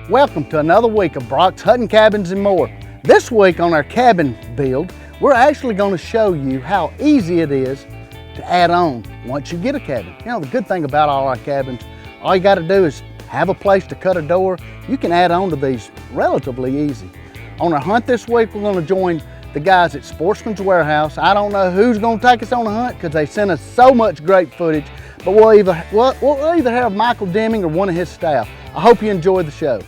Welcome to another week of Brock's Hunting Cabins and More. This week on our cabin build, we're actually going to show you how easy it is to add on once you get a cabin. You know, the good thing about all our cabins, all you got to do is have a place to cut a door. You can add on to these relatively easy. On our hunt this week, we're going to join the guys at Sportsman's Warehouse. I don't know who's going to take us on a hunt because they sent us so much great footage, but we'll either have Michael Deming or one of his staff. I hope you enjoy the show.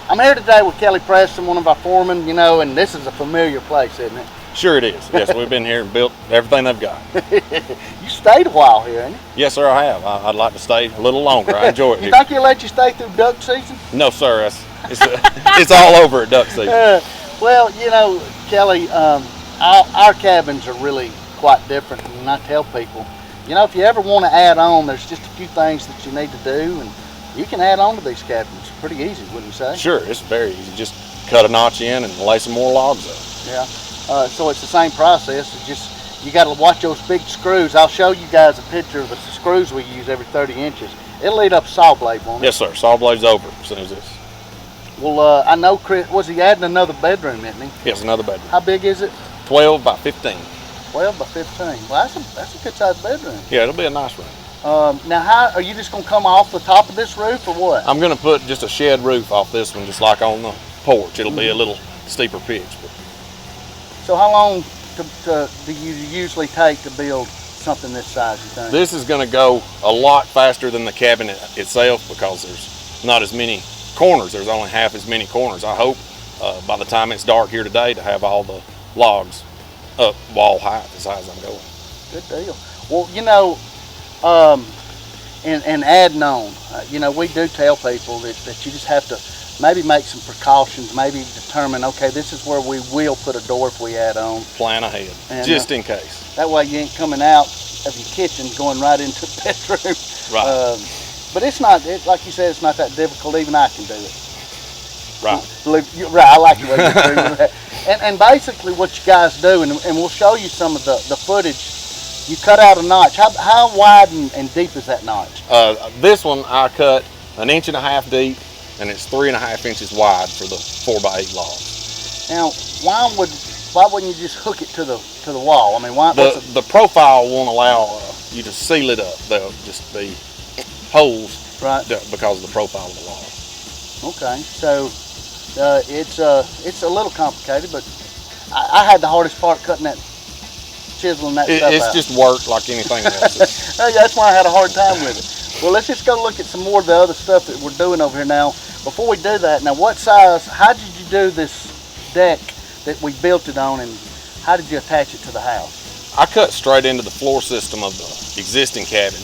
I'm here today with Kelly Preston, one of our foremen, you know, and this is a familiar place, isn't it? Sure it is. Yes, we've been here and built everything they've got. You stayed a while here, ain't you? Yes, sir, I have. I'd like to stay a little longer. I enjoy it You here. think he'll let you stay through duck season? No, sir. It's all over at duck season. Well, you know, Kelly, our cabins are really quite different, and I tell people, you know, if you ever want to add on, there's just a few things that you need to do, and you can add on to these cabins pretty easy, wouldn't you say? Sure, it's very easy. Just cut a notch in and lay some more logs up. Yeah. So it's the same process. It's just you got to watch those big screws. I'll show you guys a picture of the screws we use every 30 inches. It'll lead up a saw blade, won't it? Yes, sir. Saw blade's over as soon as this. Well, I know Chris, was he adding another bedroom, isn't he? Yes, another bedroom. How big is it? 12 by 15. 12 by 15. Well, that's a good sized bedroom. Yeah, it'll be a nice room. Now, how are you just going to come off the top of this roof or what? I'm going to put just a shed roof off this one, just like on the porch. It'll be a little steeper pitch. But. So how long do you usually take to build something this size, you think? This is going to go a lot faster than the cabin itself because there's not as many corners. There's only half as many corners. I hope by the time it's dark here today to have all the logs up wall height as high as I'm going. Good deal. Well, you know, and adding on, you know, we do tell people that you just have to maybe make some precautions, maybe determine, okay, this is where we will put a door if we add on. Plan ahead, and, just in case. That way you ain't coming out of your kitchen going right into the bedroom. Right. But it's not, like you said, it's not that difficult. Even I can do it. Right. Right, I like the way you're doing that. And basically what you guys do, and we'll show you some of the footage. You cut out a notch. How wide and deep is that notch? This one I cut 1.5 inches deep, and it's 3.5 inches wide for the 4x8 log. Now, why wouldn't you just hook it to the wall? I mean, why? The profile won't allow you to seal it up. There'll just be holes, right? Because of the profile of the log. Okay, so it's a little complicated, but I had the hardest part cutting that. Chiseling that stuff it's out. Just work like anything else. Hey, that's why I had a hard time with it. Well, let's just go look at some more of the other stuff that we're doing over here now. Before we do that, now how did you do this deck that we built it on, and how did you attach it to the house? I cut straight into the floor system of the existing cabin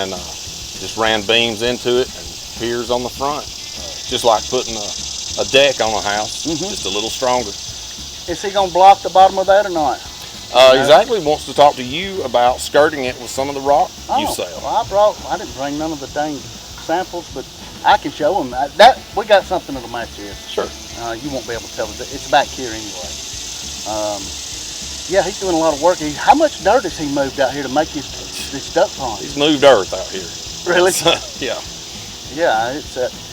and just ran beams into it and piers on the front. Just like putting a deck on a house, just a little stronger. Is he going to block the bottom of that or not? He actually wants to talk to you about skirting it with some of the rock you sell. Well, I didn't bring none of the dang samples, but I can show them. We got something that'll match this. Sure. You won't be able to tell it. It's back here anyway. Yeah, he's doing a lot of work. How much dirt has he moved out here to make this duck pond? He's moved earth out here. Really? Yeah. Yeah,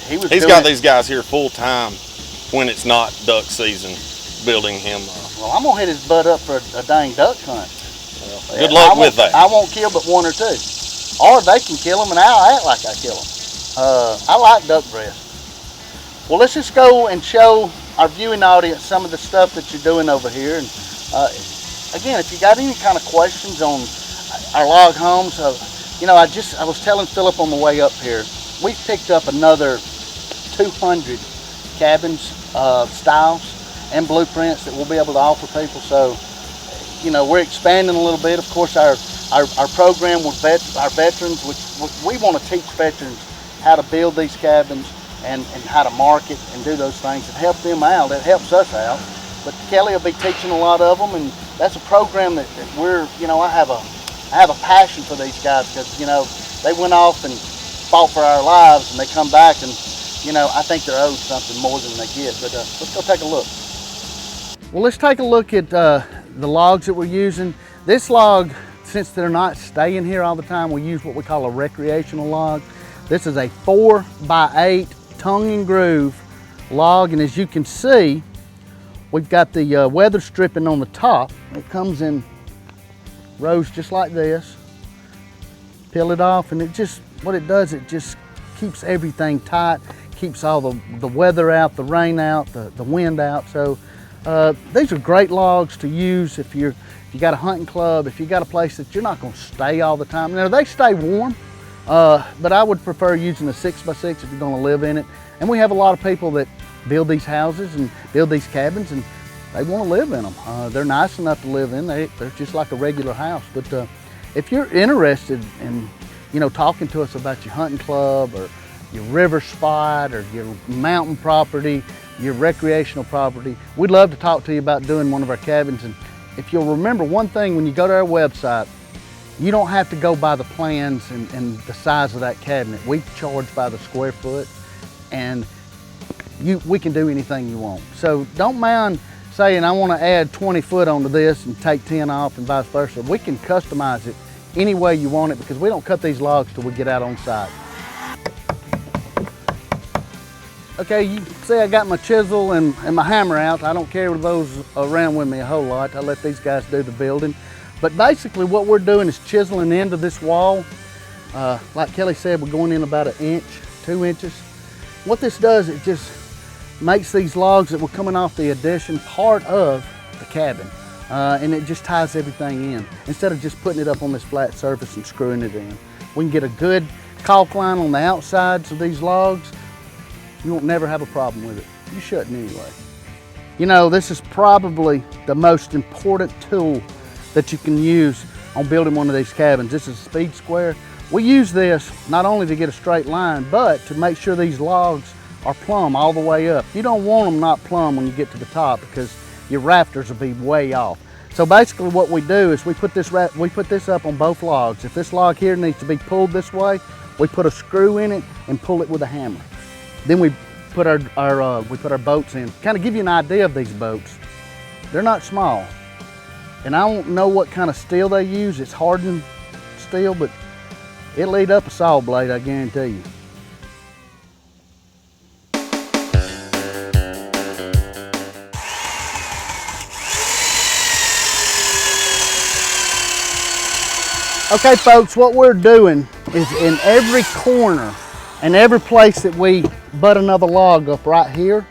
he's got these guys here full time when it's not duck season, building him. Well, I'm gonna hit his butt up for a dang duck hunt. Well, good luck with that. I won't kill but one or two. or they can kill them and I'll act like I kill them. I like duck breast. Well, let's just go and show our viewing audience some of the stuff that you're doing over here. And again, if you got any kind of questions on our log homes, you know, I was telling Philip on the way up here, we've picked up another 200 cabins, styles, and blueprints that we'll be able to offer people. So, you know, we're expanding a little bit. Of course, our program with our veterans, which we want to teach veterans how to build these cabins and how to market and do those things and help them out. It helps us out. But Kelly will be teaching a lot of them, and that's a program that we're, you know, I have a passion for these guys because, you know, they went off and fought for our lives and they come back and, you know, I think they're owed something more than they get. But let's go take a look. Well, let's take a look at the logs that we're using. This log, since they're not staying here all the time, we use what we call a recreational log. This is a 4x8 tongue and groove log, and as you can see, we've got the weather stripping on the top. It comes in rows just like this. Peel it off, and what it does, it just keeps everything tight, keeps all the weather out, the rain out, the wind out. So these are great logs to use if you got a hunting club, if you got a place that you're not going to stay all the time. Now, they stay warm, but I would prefer using a 6x6 if you're going to live in it. And we have a lot of people that build these houses and build these cabins, and they want to live in them. They're nice enough to live in. They're just like a regular house. But if you're interested in, you know, talking to us about your hunting club or your river spot or your mountain property, your recreational property, we'd love to talk to you about doing one of our cabins. And if you'll remember one thing, when you go to our website, you don't have to go by the plans and the size of that cabinet. We charge by the square foot, and we can do anything you want. So don't mind saying, I want to add 20 foot onto this and take 10 off and vice versa. We can customize it any way you want it because we don't cut these logs till we get out on site. Okay, you see I got my chisel and my hammer out. I don't carry those around with me a whole lot. I let these guys do the building. But basically what we're doing is chiseling into this wall. Like Kelly said, we're going in about 1 inch, 2 inches. What this does, it just makes these logs that were coming off the addition part of the cabin. And it just ties everything in instead of just putting it up on this flat surface and screwing it in. We can get a good caulk line on the outsides of these logs. You won't never have a problem with it. You shouldn't anyway. You know, this is probably the most important tool that you can use on building one of these cabins. This is a speed square. We use this not only to get a straight line, but to make sure these logs are plumb all the way up. You don't want them not plumb when you get to the top because your rafters will be way off. So basically what we do is we put this up on both logs. If this log here needs to be pulled this way, we put a screw in it and pull it with a hammer. Then we put our boats in. Kind of give you an idea of these boats. They're not small. And I don't know what kind of steel they use. It's hardened steel, but it'll eat up a saw blade, I guarantee you. Okay folks, what we're doing is in every corner and every place that we butt another log up right here,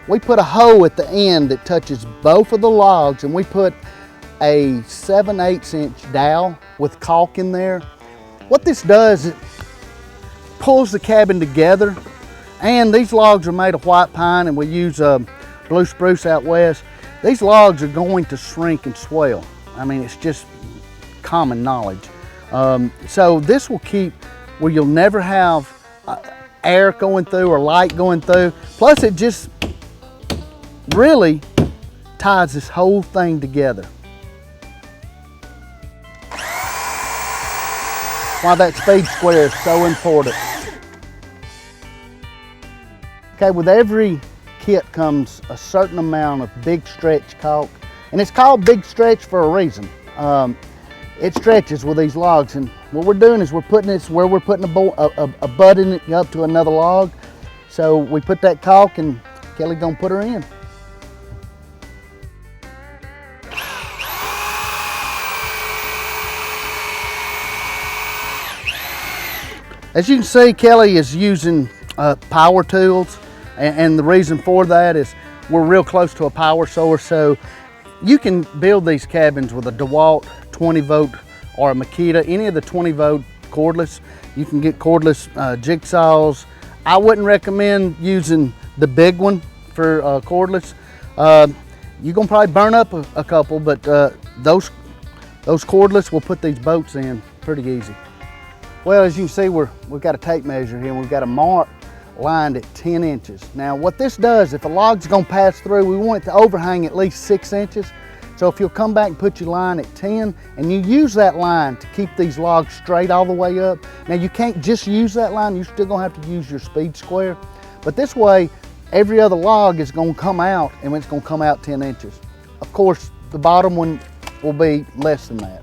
we put a hole at the end that touches both of the logs, and we put a 7/8 inch dowel with caulk in there. What this does, it pulls the cabin together, and these logs are made of white pine and we use blue spruce out west. These logs are going to shrink and swell. I mean, it's just common knowledge. So this will keep where you'll never have air going through or light going through. Plus it just really ties this whole thing together. Why that speed square is so important. Okay, with every kit comes a certain amount of big stretch caulk, and it's called big stretch for a reason. It stretches with these logs, and what we're doing is we're putting this where we're putting a butt in it up to another log. So we put that caulk, and Kelly's gonna put her in. As you can see, Kelly is using power tools, and the reason for that is we're real close to a power source, so you can build these cabins with a DeWalt 20 volt or a Makita, any of the 20 volt cordless. You can get cordless jigsaws. I wouldn't recommend using the big one for cordless. You're gonna probably burn up a couple, but those cordless will put these boats in pretty easy. Well, as you can see, we've got a tape measure here, and we've got a mark lined at 10 inches. Now, what this does, if a log's gonna pass through, we want it to overhang at least 6 inches. So if you'll come back and put your line at 10, and you use that line to keep these logs straight all the way up. Now, you can't just use that line, you're still gonna have to use your speed square. But this way, every other log is gonna come out, and it's gonna come out 10 inches. Of course, the bottom one will be less than that.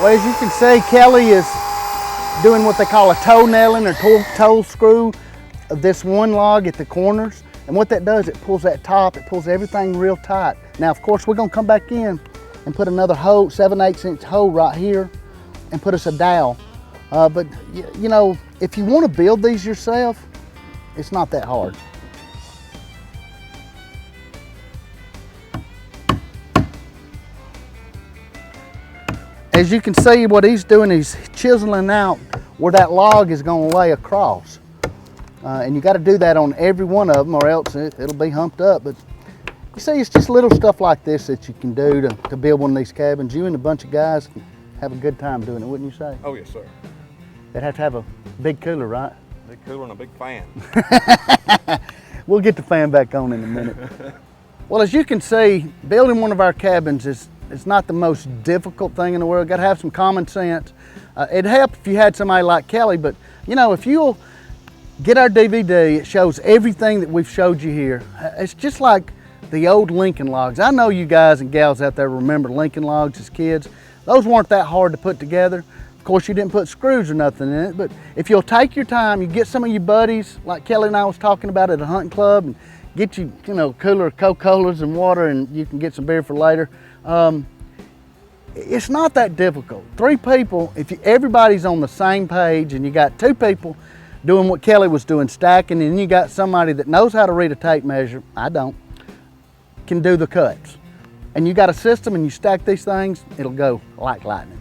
Well, as you can see, Kelly is doing what they call a toe nailing or toe screw of this one log at the corners. And what that does, it pulls that top, it pulls everything real tight. Now, of course, we're gonna come back in and put another hole, 7/8 inch hole right here, and put us a dowel. But you know, if you wanna build these yourself, it's not that hard. As you can see, what he's doing is chiseling out where that log is going to lay across. And you got to do that on every one of them, or else it'll be humped up. But you see, it's just little stuff like this that you can do to build one of these cabins. You and a bunch of guys can have a good time doing it, wouldn't you say? Oh, yes, sir. They'd have to have a big cooler, right? Big cooler and a big fan. We'll get the fan back on in a minute. Well, as you can see, building one of our cabins it's not the most difficult thing in the world. Got to have some common sense. It'd help if you had somebody like Kelly, but you know, if you'll get our DVD, it shows everything that we've showed you here. It's just like the old Lincoln logs. I know you guys and gals out there remember Lincoln logs as kids. Those weren't that hard to put together. Of course, you didn't put screws or nothing in it, but if you'll take your time, you get some of your buddies, like Kelly and I was talking about at a hunting club, and get you know, cooler of Coca-Colas and water, and you can get some beer for later. It's not that difficult. 3 people, if everybody's on the same page, and you got 2 people doing what Kelly was doing, stacking, and you got somebody that knows how to read a tape measure, I don't, can do the cuts. And you got a system and you stack these things, it'll go like lightning.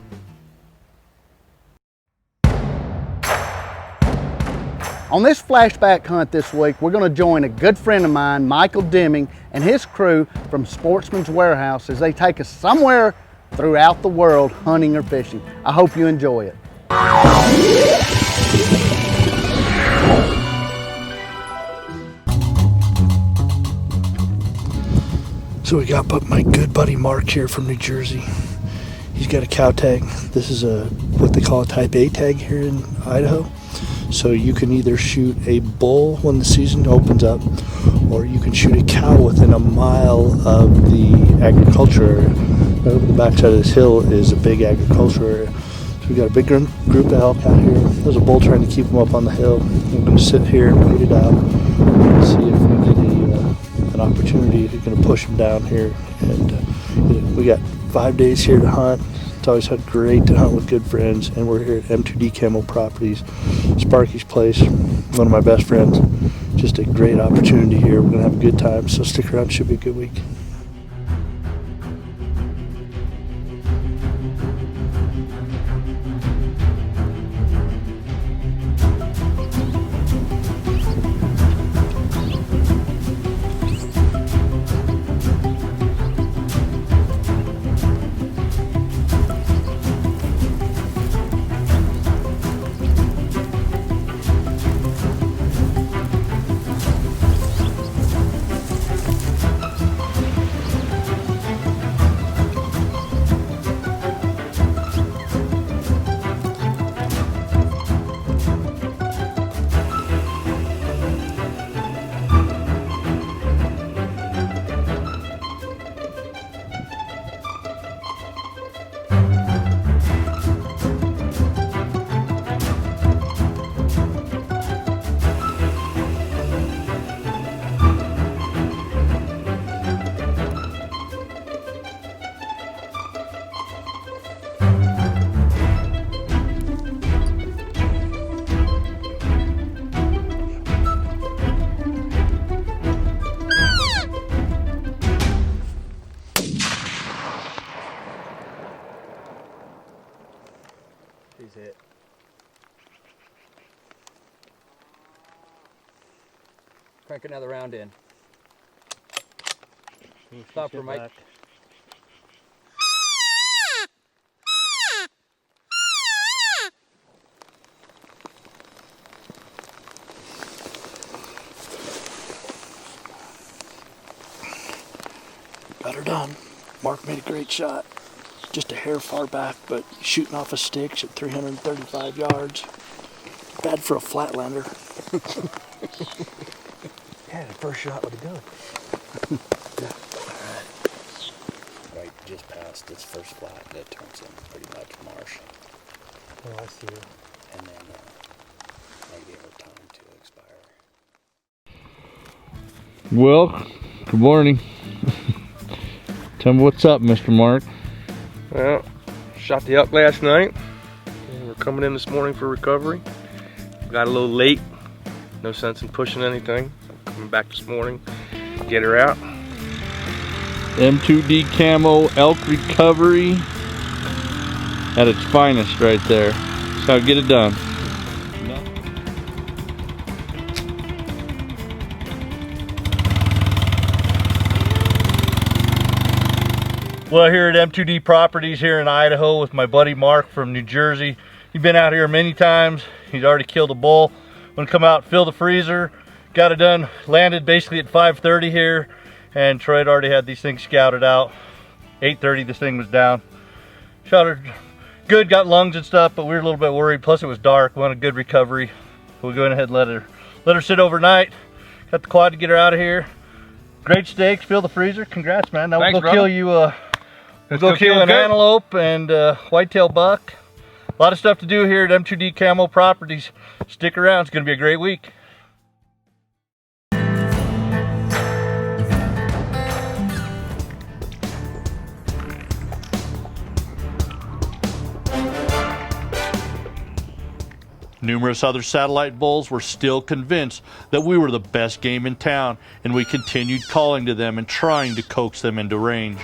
On this flashback hunt this week, we're gonna join a good friend of mine, Michael Deming, and his crew from Sportsman's Warehouse as they take us somewhere throughout the world hunting or fishing. I hope you enjoy it. So we got my good buddy Mark here from New Jersey. He's got a cow tag. This is what they call a type A tag here in Idaho. So you can either shoot a bull when the season opens up, or you can shoot a cow within a mile of the agriculture area. Right over the backside of this hill is a big agriculture area. So we got a big group of elk out here. There's a bull trying to keep them up on the hill. We're going to sit here and wait it out and see if we get an opportunity. We're going to push them down here. And we got 5 days here to hunt. It's always great to hunt with good friends, and we're here at M2D Camo Properties, Sparky's place, one of my best friends. Just a great opportunity here. We're going to have a good time, so stick around. Should be a good week. Crank another round in. Stop her, Mike. Got her done. Mark made a great shot. Just a hair far back, but shooting off of sticks at 335 yards. Bad for a flatlander. Yeah, the first shot with a gun. Right just past its first flat, that turns in pretty much marsh. Oh, I see it. And then I gave her time to expire. Well, good morning. Tell me what's up, Mr. Mark. Well, shot the elk last night, and we're coming in this morning for recovery. Got a little late, no sense in pushing anything. Coming back this morning, get her out. M2D Camo Elk Recovery at its finest right there. That's how I get it done. Well, here at M2D Properties here in Idaho with my buddy Mark from New Jersey. He's been out here many times. He's already killed a bull. When come out, fill the freezer, got it done, landed basically at 5:30 here, and Troy had already had these things scouted out. 8:30 this thing was down. Shot her good, got lungs and stuff, but we were a little bit worried. Plus it was dark, we wanted a good recovery. We'll go ahead and let her sit overnight. Got the quad to get her out of here. Great steaks, fill the freezer. Congrats, man. Now we'll go kill you we'll go kill an antelope and whitetail buck. A lot of stuff to do here at M2D Camo Properties. Stick around, it's gonna be a great week. Numerous other satellite bulls were still convinced that we were the best game in town, and we continued calling to them and trying to coax them into range.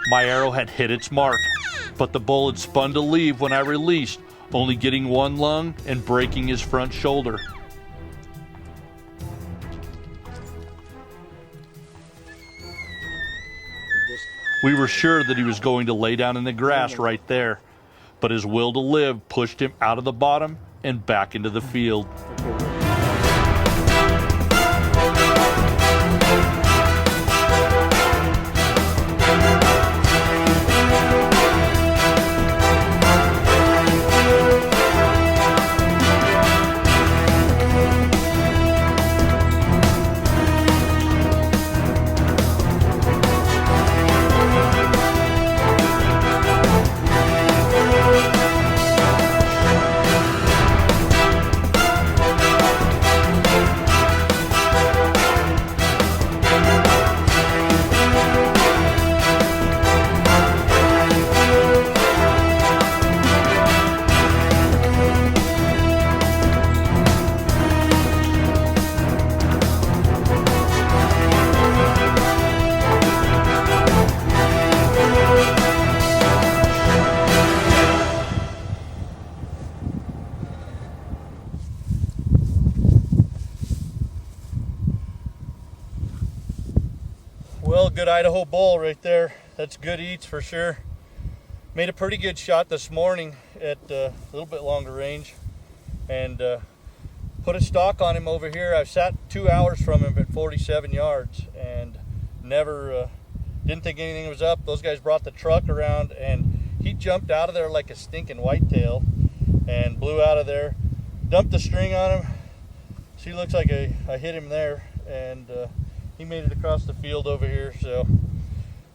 My arrow had hit its mark, but the bull had spun to leave when I released, only getting one lung and breaking his front shoulder. We were sure that he was going to lay down in the grass right there, but his will to live pushed him out of the bottom and back into the field. Well, good Idaho bull right there. That's good eats for sure. Made a pretty good shot this morning at a little bit longer range, and put a stock on him over here. I've sat 2 hours from him at 47 yards and never didn't think anything was up. Those guys brought the truck around and he jumped out of there like a stinking whitetail and blew out of there. Dumped the string on him. See, looks like I hit him there, and he made it across the field over here, so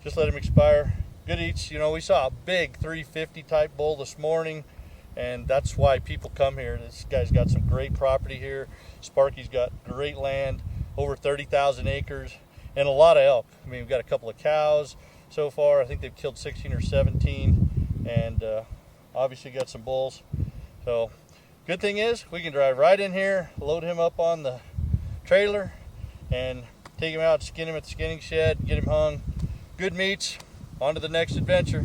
just let him expire. Good eats. You know, we saw a big 350 type bull this morning, and that's why people come here. This guy's got some great property here. Sparky's got great land, over 30,000 acres, and a lot of elk. I mean, we've got a couple of cows so far. I think they've killed 16 or 17, and obviously got some bulls. So good thing is we can drive right in here, load him up on the trailer, and take him out, skin him at the skinning shed, get him hung. Good meats. On to the next adventure.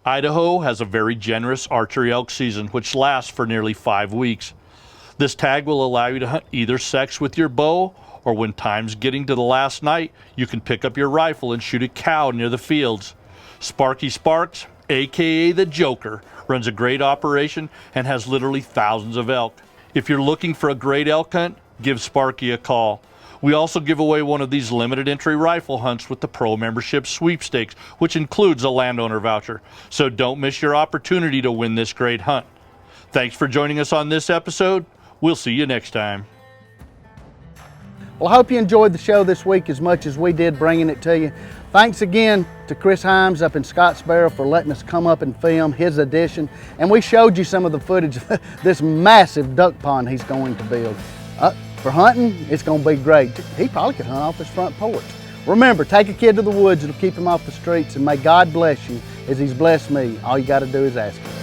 Idaho has a very generous archery elk season, which lasts for nearly 5 weeks. This tag will allow you to hunt either sex with your bow, or when time's getting to the last night, you can pick up your rifle and shoot a cow near the fields. Sparky Sparks, aka the Joker, runs a great operation and has literally thousands of elk. If you're looking for a great elk hunt, give Sparky a call. We also give away one of these limited entry rifle hunts with the Pro Membership Sweepstakes, which includes a landowner voucher. So don't miss your opportunity to win this great hunt. Thanks for joining us on this episode. We'll see you next time. Well, I hope you enjoyed the show this week as much as we did bringing it to you. Thanks again to Chris Himes up in Scottsboro for letting us come up and film his edition. And we showed you some of the footage of this massive duck pond he's going to build. For hunting, it's going to be great. He probably could hunt off his front porch. Remember, take a kid to the woods. It'll keep him off the streets. And may God bless you as he's blessed me. All you got to do is ask him.